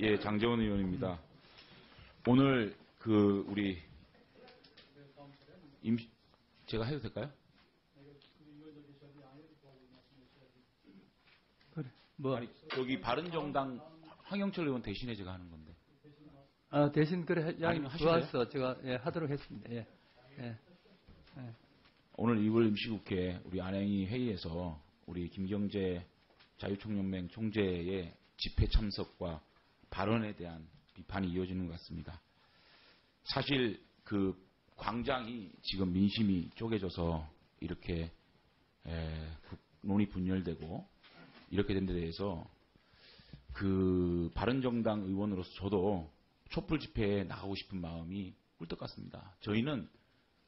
예, 장재원 의원입니다. 오늘 우리 제가 해도 될까요? 그래. 뭐 아니, 여기 바른정당 황영철 의원 대신에 제가 하는 건데. 아, 대신 그래 아니면 좋았어. 제가 하도록 했습니다. 예. 오늘 2월 임시국회 우리 안행위 회의에서 우리 김경재 자유총연맹 총재의 집회 참석과 발언에 대한 비판이 이어지는 것 같습니다. 사실 광장이 지금 민심이 쪼개져서 이렇게 논이 분열되고 이렇게 된 데 대해서 바른정당 의원으로서 저도 촛불 집회에 나가고 싶은 마음이 꿀떡 같습니다. 저희는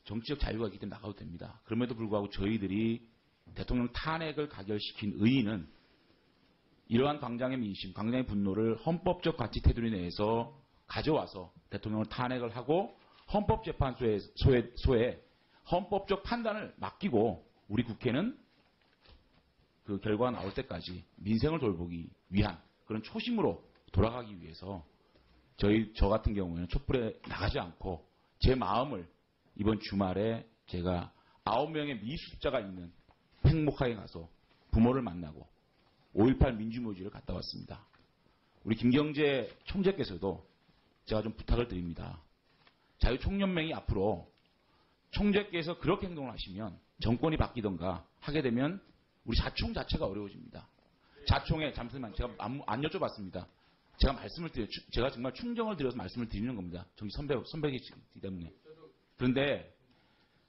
정치적 자유가 있기 때문에 나가도 됩니다. 그럼에도 불구하고 저희들이 대통령 탄핵을 가결시킨 의의는 이러한 광장의 민심, 광장의 분노를 헌법적 가치 테두리 내에서 가져와서 대통령을 탄핵을 하고 헌법재판소에 헌법적 판단을 맡기고 우리 국회는 그 결과가 나올 때까지 민생을 돌보기 위한 그런 초심으로 돌아가기 위해서 저 같은 경우에는 촛불에 나가지 않고 제 마음을 이번 주말에 제가 9명의 미수습자가 있는 팽목항에 가서 부모를 만나고 5.18 민주묘지를 갔다 왔습니다. 우리 김경재 총재께서도 제가 좀 부탁을 드립니다. 자유총연맹이 앞으로 총재께서 그렇게 행동을 하시면 정권이 바뀌던가 하게 되면 우리 자총 자체가 어려워집니다. 자총에 잠시만 제가 안 여쭤봤습니다. 제가 정말 충정을 들여서 말씀을 드리는 겁니다. 정치 선배이기 때문에. 그런데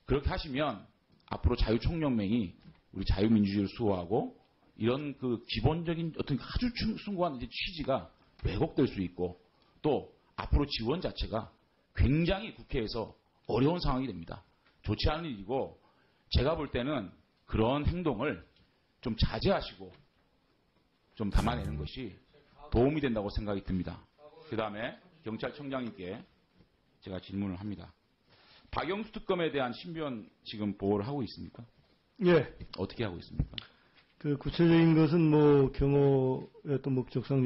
그렇게 하시면 앞으로 자유총연맹이 우리 자유민주주의를 수호하고 이런 기본적인 어떤 아주 숭고한 취지가 왜곡될 수 있고 또 앞으로 지원 자체가 굉장히 국회에서 어려운 상황이 됩니다. 좋지 않은 일이고 제가 볼 때는 그런 행동을 좀 자제하시고 좀 담아내는 것이 도움이 된다고 생각이 듭니다. 그 다음에 경찰청장님께 제가 질문을 합니다. 박영수 특검에 대한 신변 지금 보호를 하고 있습니까? 예. 어떻게 하고 있습니까? 구체적인 것은 경호의 어떤 목적상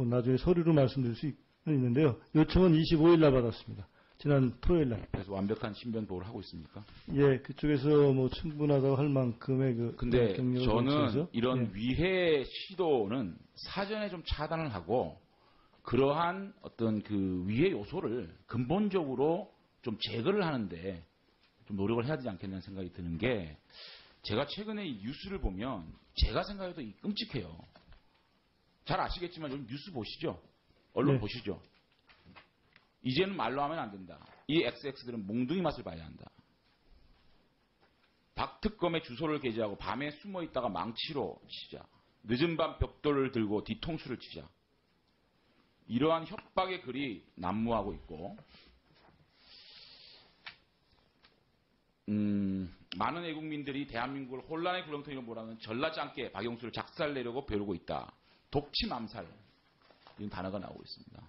나중에 서류로 말씀드릴 수 있는데요. 요청은 25일 날 받았습니다. 지난 토요일 날. 그래서 완벽한 신변 보호를 하고 있습니까? 예, 그쪽에서 충분하다고 할 만큼의 근데 저는 거쳐서. 이런 위해 시도는 사전에 좀 차단을 하고 그러한 어떤 위해 요소를 근본적으로 좀 제거를 하는데 좀 노력을 해야 되지 않겠냐는 생각이 드는 게 제가 최근에 이 뉴스를 보면 제가 생각해도 끔찍해요. 잘 아시겠지만 좀 뉴스 보시죠. 언론 네. 보시죠. 이제는 말로 하면 안 된다. 이 XX들은 몽둥이 맛을 봐야 한다. 박 특검의 주소를 게재하고 밤에 숨어 있다가 망치로 치자. 늦은 밤 벽돌을 들고 뒤통수를 치자. 이러한 협박의 글이 난무하고 있고 많은 애국민들이 대한민국을 혼란의 구렁텅이로 몰아넣은 전라짱깨 박영수를 작살내려고 벼르고 있다. 독침 암살 이런 단어가 나오고 있습니다.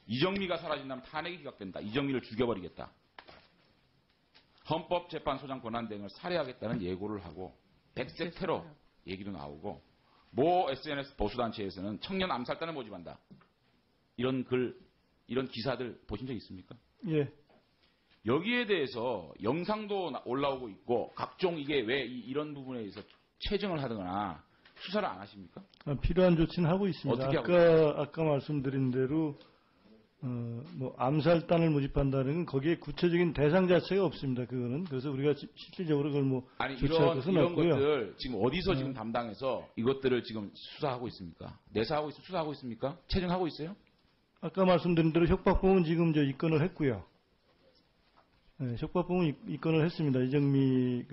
이정미가 사라진다면 탄핵이 기각된다. 이정미를 죽여버리겠다. 헌법재판소장 권한대행을 살해하겠다는 예고를 하고 백색 테러 얘기도 나오고 모 SNS 보수단체에서는 청년 암살단을 모집한다. 이런 글, 이런 기사들 보신 적 있습니까? 예. 여기에 대해서 영상도 올라오고 있고 각종 이게 왜 이런 부분에 대해서 체증을 하거나 수사를 안 하십니까? 필요한 조치는 하고 있습니다. 어떻게 하고 아까 말씀드린 대로 암살단을 모집한다는 건 거기에 구체적인 대상 자체가 없습니다. 그거는 그래서 우리가 실질적으로 그걸 아니 조치할 것은 이런 없고요. 것들 지금 어디서 지금 담당해서 이것들을 지금 수사하고 있습니까? 수사하고 있습니까? 체증하고 있어요? 아까 말씀드린 대로 협박범은 지금 입건을 했고요. 네, 협박범은 입건을 했습니다. 이정미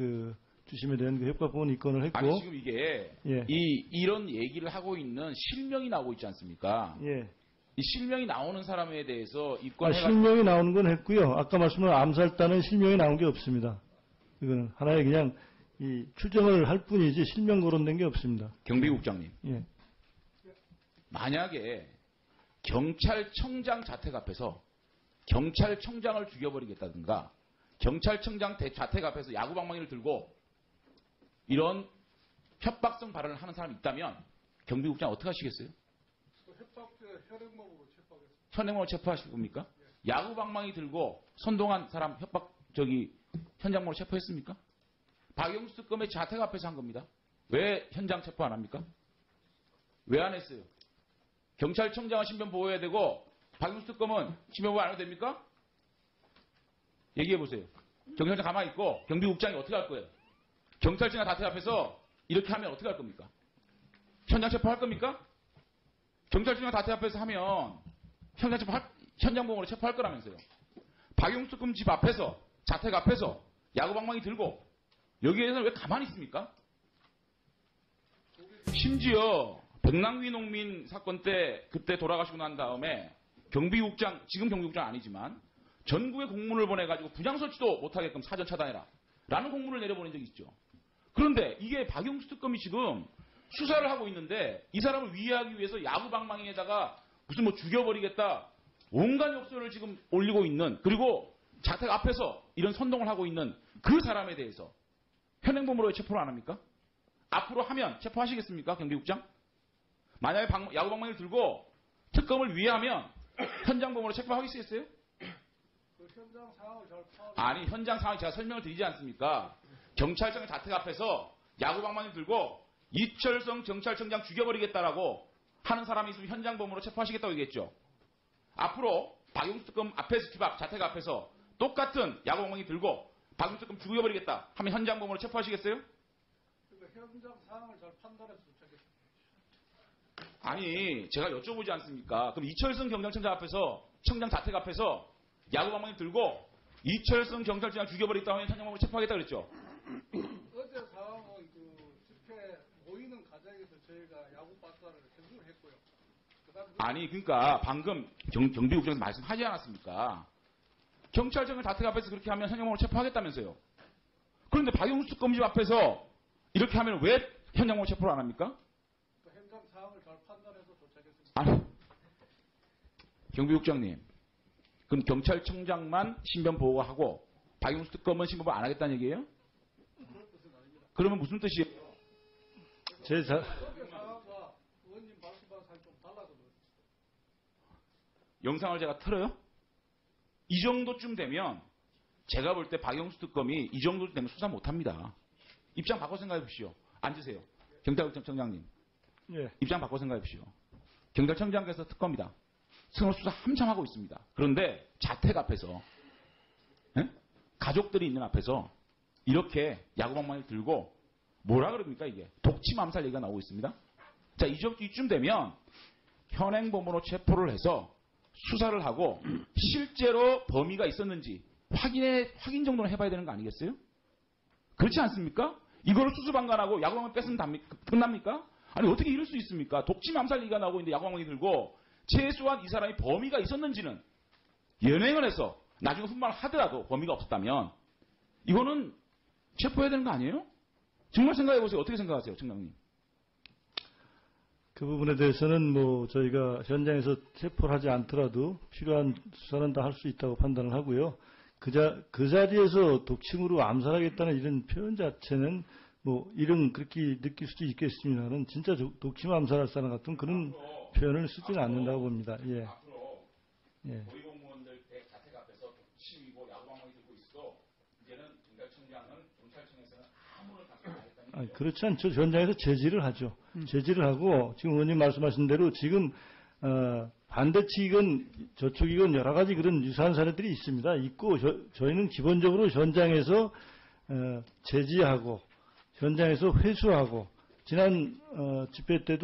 주심에 대한 협박범은 입건을 했고. 아니 지금 이게 예. 이런 얘기를 하고 있는 실명이 나오고 있지 않습니까? 예. 이 실명이 나오는 사람에 대해서 입건해가지고 실명이 나오는 건 했고요. 아까 말씀드린 암살단은 실명이 나온 게 없습니다. 이거는 하나의 그냥 추정을 할 뿐이지 실명 거론된 게 없습니다. 경비국장님. 예. 만약에 경찰청장 자택 앞에서 경찰청장을 죽여버리겠다든가 경찰청장 자택 앞에서 야구방망이를 들고 이런 협박성 발언을 하는 사람이 있다면 경비국장 어떻게 하시겠어요? 현행범으로 체포하겠습니다. 현행범으로 체포하실 겁니까? 야구 방망이 들고 선동한 사람 현장범으로 체포했습니까? 박영수 특검의 자택 앞에서 한 겁니다. 왜 현장 체포 안 합니까? 왜 안 했어요? 경찰청장은 신변 보호해야 되고 박영수 특검은 신변 보호 안 해도 됩니까? 얘기해 보세요. 경찰청 가만히 있고 경비국장이 어떻게 할 거예요? 경찰청장 자택 앞에서 이렇게 하면 어떻게 할 겁니까? 현장 체포할 겁니까? 경찰청장 자택 앞에서 하면 현장범으로 체포할 거라면서요. 박영수 특검 집 앞에서 자택 앞에서 야구 방망이 들고 여기에서는 왜 가만히 있습니까? 심지어 백남기 농민 사건 때 그때 돌아가시고 난 다음에 경비국장 지금 경비국장 아니지만 전국에 공문을 보내가지고 부장 설치도 못하게끔 사전 차단해라 라는 공문을 내려보낸 적이 있죠. 그런데 이게 박영수 특검이 지금 수사를 하고 있는데 이 사람을 위해하기 위해서 야구 방망이에다가 무슨 뭐 죽여버리겠다 온갖 욕설을 지금 올리고 있는 그리고 자택 앞에서 이런 선동을 하고 있는 그 사람에 대해서 현행범으로 왜 체포를 안 합니까? 앞으로 하면 체포하시겠습니까? 경비국장? 만약에 야구 방망이를 들고 특검을 위해하면 현장범으로 체포하겠어요? 그 현장 상황을 잘 파악하고 아니 현장 상황 제가 설명을 드리지 않습니까? 경찰청 자택 앞에서 야구 방망이 들고 이철성 경찰청장 죽여버리겠다라고 하는 사람이 있으면 현장범으로 체포하시겠다고 얘기했죠. 앞으로 박영수 특검 앞에서 집 앞 자택 앞에서 똑같은 야구 방망이 들고 박영수 특검 죽여버리겠다 하면 현장범으로 체포하시겠어요? 그러니까 현장 상황을 잘 판단해서 도착했습니다. 아니 제가 여쭤보지 않습니까? 그럼 이철성 경찰청장 앞에서 청장 자택 앞에서 야구 방망이 들고 이철성 경찰청장 죽여버리겠다 하면 현장범으로 체포하겠다 그랬죠. 어제 상황은 그 집회 모이는 과정에서 저희가 야구 박사를 전수를 했고요. 그다음에 아니 그러니까 방금 경비국장에서 말씀하지 않았습니까? 경찰청장 자택 앞에서 그렇게 하면 현장범으로 체포하겠다면서요. 그런데 박영수 특검집 앞에서 이렇게 하면 왜 현장범으로 체포를 안 합니까? 그 현장 상황을 잘 판단해서 도착했습니다. 아니 경비국장님 그럼 경찰청장만 신변 보호가 하고 박영수 특검은 신변 보호 안 하겠다는 얘기예요? 그런 뜻은 아닙니다. 그러면 무슨 뜻이에요? 어제 상황과 의원님 말씀하신 사항이 좀 달라서 그렇습니다. 영상을 제가 틀어요? 이 정도쯤 되면 제가 볼 때 박영수 특검이 이 정도 되면 수사 못합니다. 입장 바꿔 생각해 보십시오. 앉으세요. 경찰청장님. 예. 입장 바꿔 생각해 보십시오. 경찰청장께서 특검이다. 승을 수사 한참 하고 있습니다. 그런데 자택 앞에서 가족들이 있는 앞에서 이렇게 야구방망이를 들고 뭐라 그럽니까 이게 독침 암살 얘기가 나오고 있습니다. 자 이쯤 되면 현행범으로 체포를 해서 수사를 하고 실제로 범위가 있었는지 확인 정도는 해봐야 되는 거 아니겠어요? 그렇지 않습니까? 이거를 수수방관하고 야구방망이 뺐으면 끝납니까? 아니 어떻게 이럴 수 있습니까? 독침 암살 얘기가 나오고 있는데 야구방망이 들고 최소한 이 사람이 범위가 있었는지는 연행을 해서 나중에 훈방을 하더라도 범위가 없었다면 이거는 체포해야 되는 거 아니에요? 정말 생각해보세요. 어떻게 생각하세요, 청장님? 그 부분에 대해서는 뭐 저희가 현장에서 체포를 하지 않더라도 필요한 수사는 다 할 수 있다고 판단을 하고요. 그 자리에서 독침으로 암살하겠다는 이런 표현 자체는 뭐 이런 그렇게 느낄 수도 있겠습니다만 진짜 독침 암살할 사람 같은 그런 표현을 쓰지는 않는다고 봅니다. 예. 앞으로 예. 고위공무원들 자택 앞에서 독침이고 야구방망이 들고 있어도 이제는 경찰청장은 경찰청에서는 아무런 단속을 안 하겠다는 아니, 그렇지 않죠. 현장에서 제지를 하죠. 제지를 하고 지금 의원님 말씀하신 대로 지금 반대측이건 저쪽이건 여러 가지 그런 유사한 사례들이 있습니다. 있고 저희는 기본적으로 현장에서 제지하고 현장에서 회수하고 지난 집회 때도